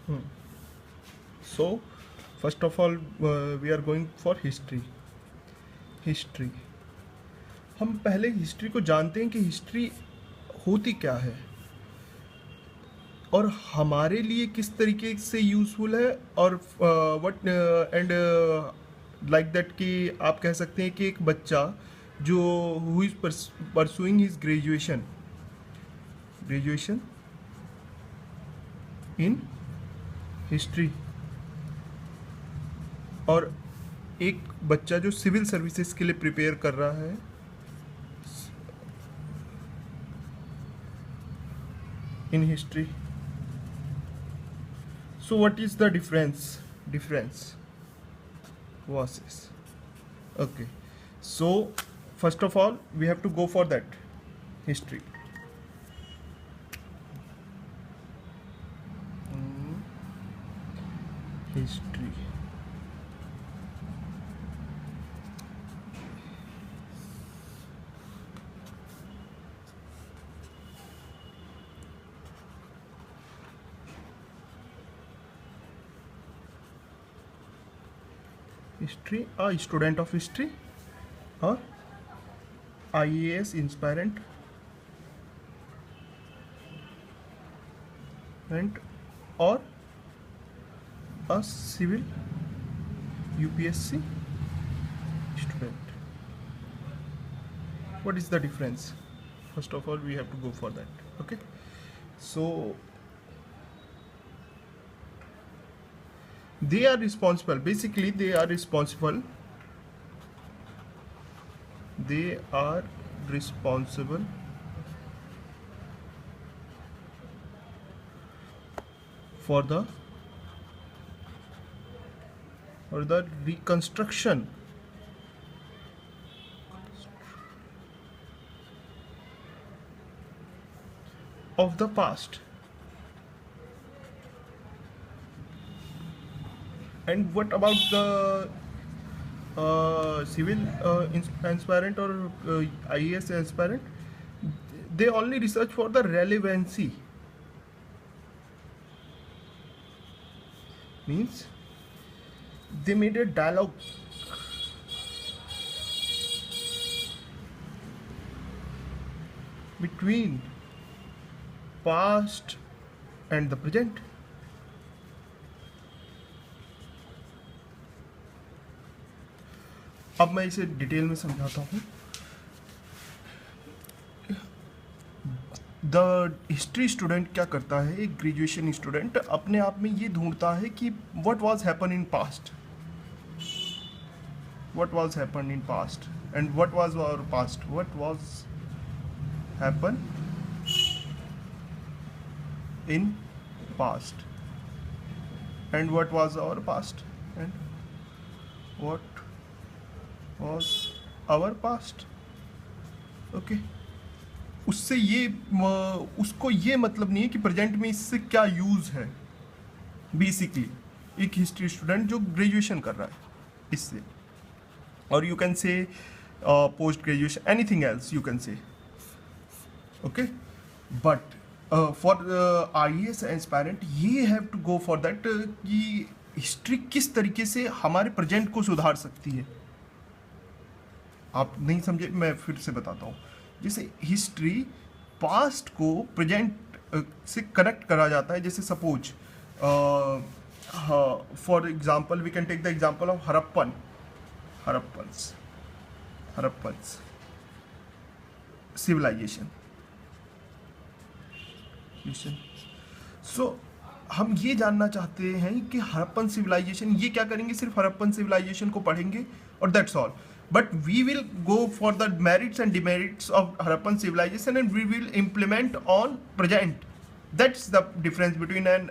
Hmm. So, first of all, we are going for history. History, हम पहले history को जानते हैं कि हिस्ट्री होती क्या है और हमारे लिए किस तरीके से यूज़फुल है, और व्हाट एंड लाइक दैट कि आप कह सकते हैं कि एक बच्चा जो who is pursuing his graduation graduation in history, और एक बच्चा जो सिविल सर्विसेज के लिए प्रिपेयर कर रहा है in history. So what is the difference versus, okay, so first of all we have to go for that history. History, a student of history or IAS aspirant and or a civil UPSC student. What is the difference? First of all we have to go for that. Okay, so they are responsible, basically they are responsible for the reconstruction of the past. And what about the civil aspirant or IAS aspirant? They only research for the relevancy, means they made a dialogue between past and the present. अब मैं इसे detail में समझाता हूँ. The history student क्या करता है, एक ग्रेजुएशन स्टूडेंट अपने आप में ये ढूंढता है कि what was happen in past, what was happened in past and what was our past, what was happened in past and what was our past and what was our past. okay, उससे ये उसको ये मतलब नहीं है कि present में इससे क्या यूज़ है. बेसिकली एक हिस्ट्री स्टूडेंट जो ग्रेजुएशन कर रहा है इससे, or you can say post graduation, anything else you can say. Okay, but for IAS aspirant ये have to go for that कि हिस्ट्री किस तरीके से हमारे प्रेजेंट को सुधार सकती है. आप नहीं समझे, मैं फिर से बताता हूँ. जैसे हिस्ट्री पास्ट को प्रेजेंट से कनेक्ट करा जाता है. जैसे suppose for example we can take the example of Harappans civilisation. So हम ये जानना चाहते हैं कि हड़प्पन सिविलाइजेशन, ये क्या करेंगे, सिर्फ हड़प्पन सिविलाइजेशन को पढ़ेंगे और that's all. But we will go for the merits and demerits of Harappan civilization and we will implement on present. That's the difference between an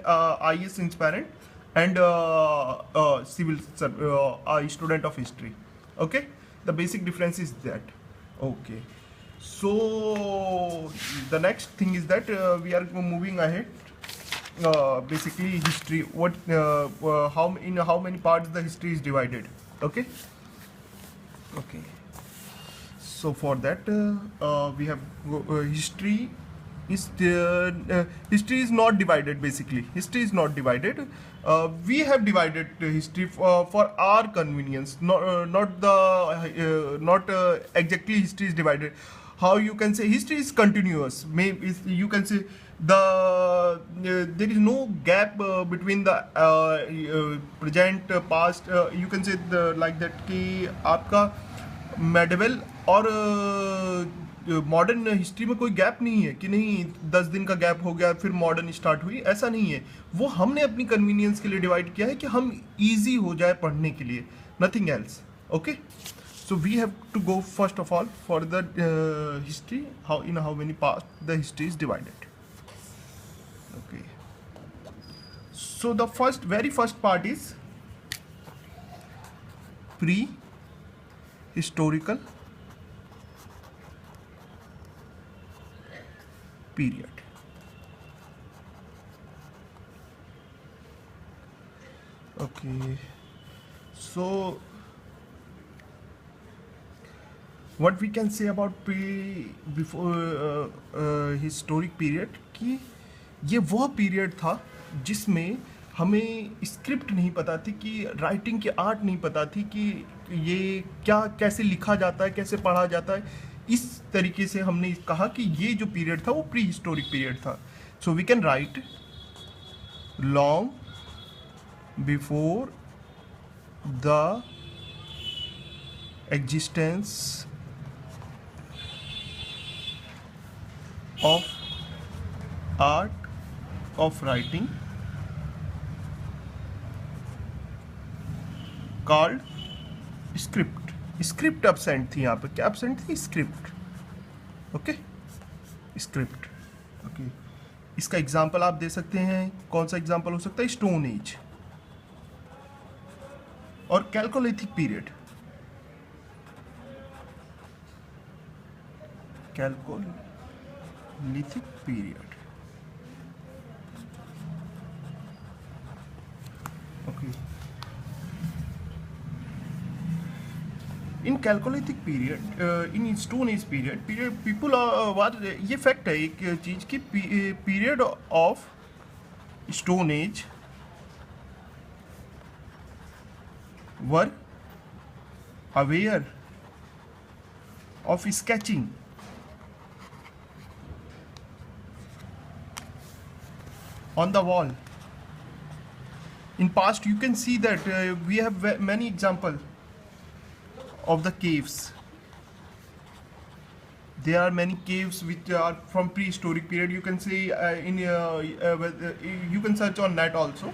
IAS aspirant and student of history. Okay, the basic difference is that. Okay, so the next thing is that we are moving ahead. Basically history, how many parts the history is divided. Okay. Okay, so for that we have history History is not divided. Basically, history is not divided. We have divided history for our convenience. Not exactly history is divided. How you can say history is continuous? Maybe you can say there is no gap between the present, past. You can say like that कि आपका medieval और modern history में कोई gap नहीं है कि नहीं 10 दिन का गैप हो गया फिर मॉडर्न स्टार्ट हुई, ऐसा नहीं है. वो हमने अपनी कन्वीनियंस के लिए डिवाइड किया है कि हम इजी हो जाए पढ़ने के लिए, nothing else. Okay, so we have to go first of all for the history, how many part the history is divided. Okay, so the very first part is pre historical period. Okay, so what we can say about before historic period कि ये वो period था जिसमें हमें script नहीं पता थी, कि राइटिंग की आर्ट नहीं पता थी कि ये क्या कैसे लिखा जाता है, कैसे पढ़ा जाता है. इस तरीके से हमने कहा कि ये जो पीरियड था वो प्री हिस्टोरिक पीरियड था. So we can write long before the existence of art of writing called script. Script absent थी यहाँ पे. क्या एब्सेंट थी? स्क्रिप्ट. Okay, script. ओके, इसका एग्जांपल आप दे सकते हैं. कौन सा एग्जांपल हो सकता है? स्टोन एज और chalcolithic period. Chalcolithic period. Okay, in chalcolithic period, in stone age period people ये फैक्ट है एक चीज की, period of stone age were aware of sketching on the wall. In past you can see that we have many example of the caves. There are many caves which are from prehistoric period. You can see you can search on net also.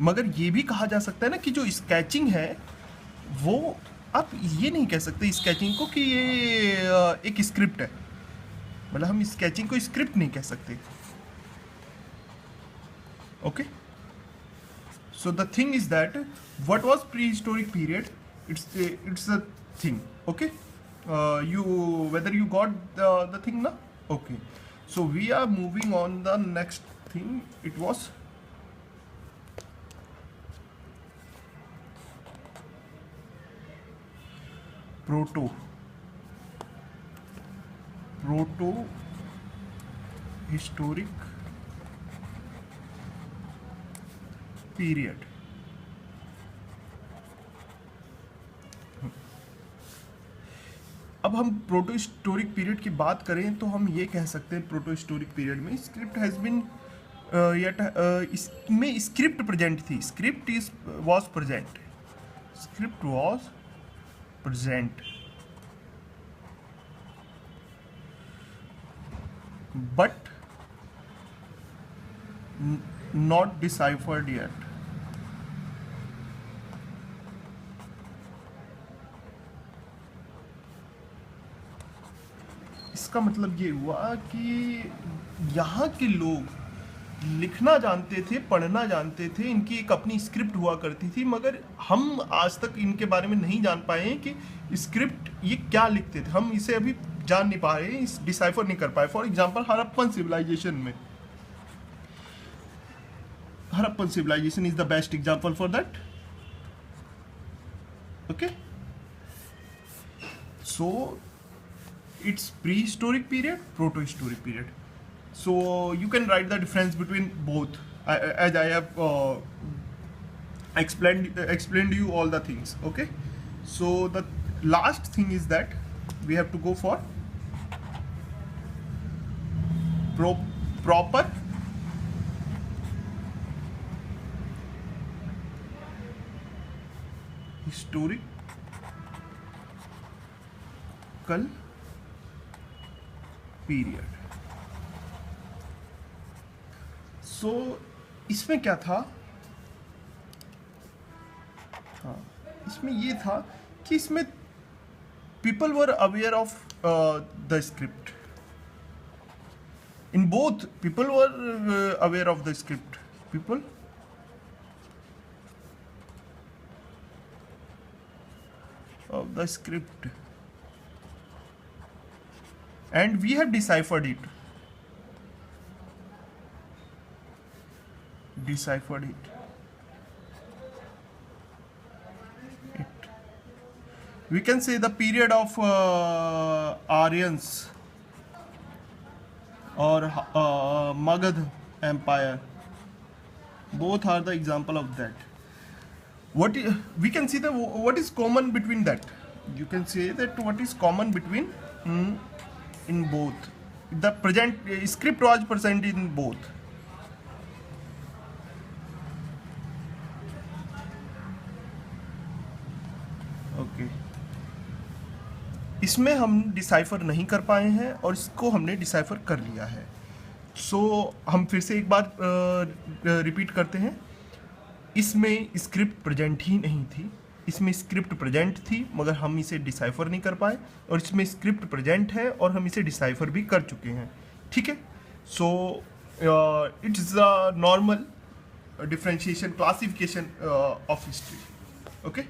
मगर ये भी कहा जा सकता है ना कि जो स्केचिंग है वो आप ये नहीं कह सकते स्केचिंग को कि ये एक स्क्रिप्ट है. मतलब हम स्केचिंग को स्क्रिप्ट नहीं कह सकते. Okay, so the thing is that what was prehistoric period, it's a thing. Okay, you whether you got the thing now. Okay, so we are moving on the next thing. It was proto historic period. अब हम proto historic period की बात करें तो हम ये कह सकते हैं प्रोटो हिस्टोरिक पीरियड में स्क्रिप्ट हैज बीन इसमें स्क्रिप्ट प्रेजेंट थी. Script was present. Script was present but not deciphered yet. इसका मतलब ये हुआ कि यहाँ के लोग लिखना जानते थे, पढ़ना जानते थे, इनकी एक अपनी स्क्रिप्ट हुआ करती थी, मगर हम आज तक इनके बारे में नहीं जान पाए हैं कि स्क्रिप्ट ये क्या लिखते थे. हम इसे अभी जान नहीं पा रहे, डिसाइफर नहीं कर पाए. फॉर एग्जांपल हड़प्पन सिविलाइजेशन में, Harappan civilization is the best example for that. Okay, so it's prehistoric period, protohistoric period. So you can write the difference between both, as I have explained you all the things. Okay, so the last thing is that we have to go for proper historical period. So इसमें क्या था, हाँ इसमें ये था कि इसमें people were aware of the script. In both, people were aware of the script. People of the script, and we have deciphered it. We can say the period of Aryans or Magad Empire. Both are the example of that. We can see what is common between that. You can say that what is common between in both. The present script was present in both. Okay, इसमें हम decipher नहीं कर पाए हैं और इसको हमने decipher कर लिया है. सो हम फिर से एक बार रिपीट करते हैं. इसमें स्क्रिप्ट प्रेजेंट ही नहीं थी. इसमें स्क्रिप्ट प्रेजेंट थी मगर हम इसे डिसाइफर नहीं कर पाए, और इसमें स्क्रिप्ट प्रेजेंट है और हम इसे डिसाइफर भी कर चुके हैं. ठीक है. So it's a normal differentiation classification of history. Okay.